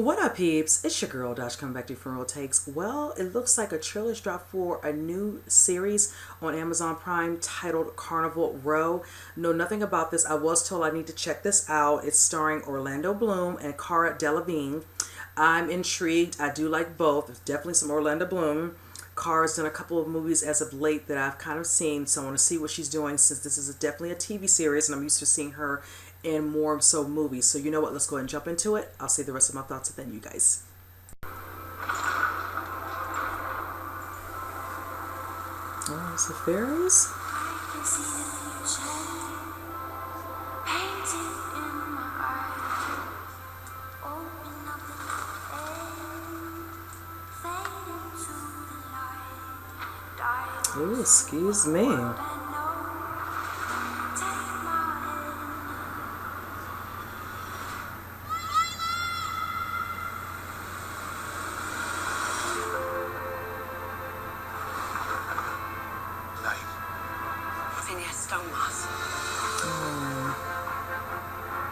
What up, peeps? It's your girl, Dash, coming back to you from Real Takes. Well, it looks like a trailer's dropped for a new series on Amazon Prime titled Carnival Row. Know nothing about this. I was told I need to check this out. It's starring Orlando Bloom and Cara Delevingne. I'm intrigued. I do like both. There's definitely some Orlando Bloom. Cara's done a couple of movies as of late that I've kind of seen, so I want to see what she's doing since this is definitely a TV series and I'm used to seeing her in more so movies. So you know what, let's go ahead and jump into it. I'll say the rest of my thoughts and then you guys. Oh, it's the fairies? Ooh, excuse me.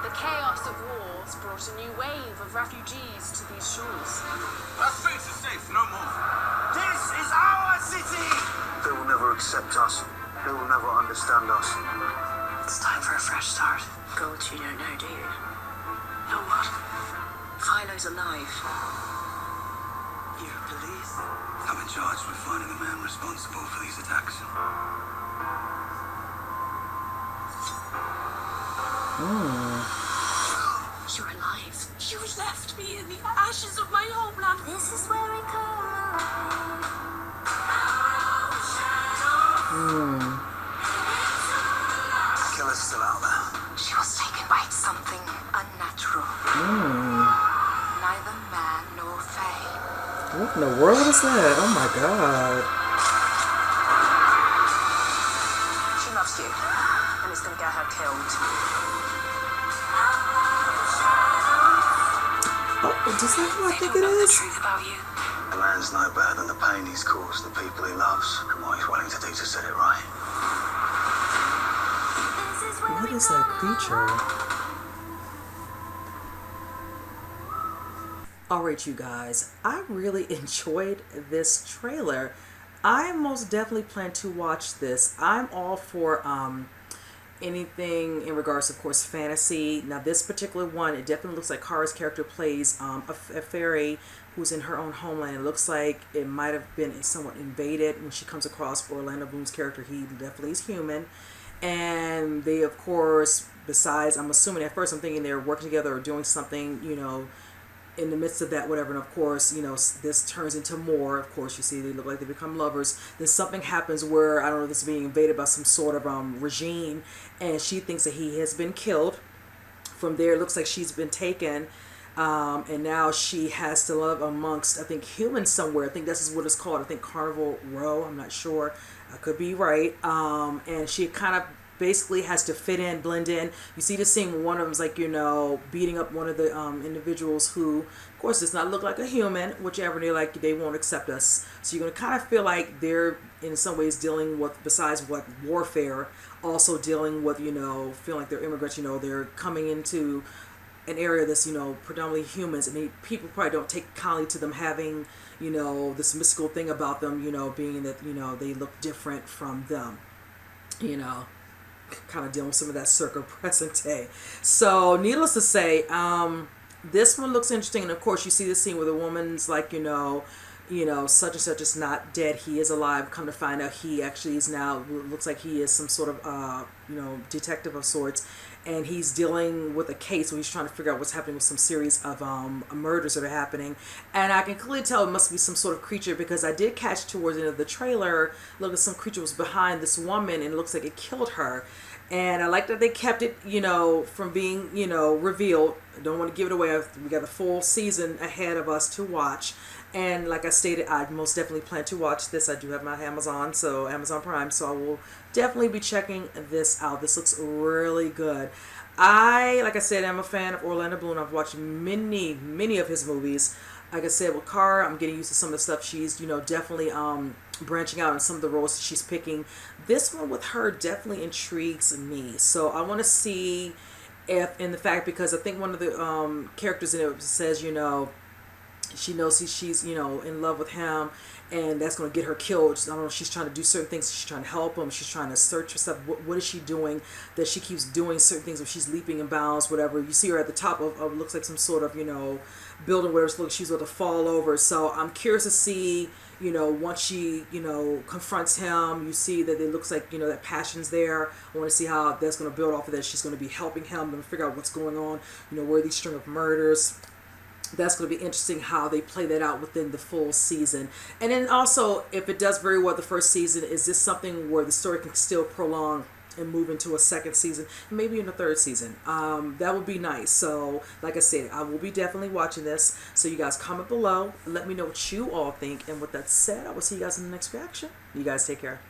The chaos of wars brought a new wave of refugees to these shores. Our streets are safe, no more. This is our city! They will never accept us. They will never understand us. It's time for a fresh start. God, you don't know, do you? Know what? Philo's alive. You're police? I'm in charge with finding the man responsible for these attacks. You're alive. You left me in the ashes of my homeland. This is where we come alive. Killer's still out there. She was taken by something unnatural. Neither man nor fae. What in the world is that? Oh my god. She loves you, and it's going to get her killed. Oh, is that who I think it They don't know the is? truth about you. The man's no better than the pain he's caused the people he loves and what he's willing to do to set it right. This is where What we is that come creature? alive. Alright, you guys, I really enjoyed this trailer. I most definitely plan to watch this. I'm all for anything in regards to, of course, fantasy. Now this particular one, it definitely looks like Cara's character plays a fairy who's in her own homeland. It looks like it might have been somewhat invaded. When she comes across Orlando Bloom's character, he definitely is human. And they, of course, besides, I'm assuming at first I'm thinking they're working together or doing something, you know, in the midst of that, whatever. And of course, you know, this turns into more. Of course, you see they look like they become lovers. Then something happens where, I don't know, this is being invaded by some sort of regime, and she thinks that he has been killed. From there, it looks like she's been taken, and now she has to live amongst, I think, humans somewhere. I think this is what it's called. I think Carnival Row. I'm not sure. I could be right. And she kind of basically has to fit in, blend in. You see the scene where one of them's like, you know, beating up one of the individuals who, of course, does not look like a human, whichever. They're like, they won't accept us. So you're going to kind of feel like they're in some ways dealing with, besides what, warfare, also dealing with, you know, feeling like they're immigrants. You know, they're coming into an area that's, you know, predominantly humans, and people probably don't take kindly to them having, you know, this mystical thing about them, you know, being that, you know, they look different from them, you know, kind of dealing with some of that circa present day. So needless to say, this one looks interesting. And of course you see the scene where the woman's like, you know, such and such is not dead, he is alive. Come to find out, he actually is now, looks like he is some sort of you know, detective of sorts, and he's dealing with a case where he's trying to figure out what's happening with some series of murders that are happening. And I can clearly tell it must be some sort of creature, because I did catch towards the end of the trailer, look, at some creature was behind this woman and it looks like it killed her. And I like that they kept it, you know, from being, you know, revealed. I don't want to give it away. We got a full season ahead of us to watch. And like I stated, I most definitely plan to watch this. I do have my Amazon Prime, so I will definitely be checking this out. This looks really good. Like I said, I'm a fan of Orlando Bloom. I've watched many of his movies. Like I said, with Cara, I'm getting used to some of the stuff she's, you know, definitely branching out in some of the roles that she's picking. This one with her definitely intrigues me. So I want to see if, in the fact, because I think one of the characters in it says, you know, she knows she's in love with him, and that's going to get her killed. I don't know, she's trying to do certain things, she's trying to help him, she's trying to search for stuff. What is she doing that she keeps doing certain things, if she's leaping in bounds, whatever. You see her at the top of looks like some sort of building where she's going to fall over. So I'm curious to see, once she confronts him, you see that it looks like that passion's there. I want to see how that's going to build off of that. She's going to be helping him and figure out what's going on, where these string of murders. That's going to be interesting how they play that out within the full season. And then also, if it does very well the first season, is this something where the story can still prolong and move into a second season, maybe in the third season? That would be nice. So like I said, I will be definitely watching this. So you guys comment below, let me know what you all think. And with that said, I will see you guys in the next reaction. You guys take care.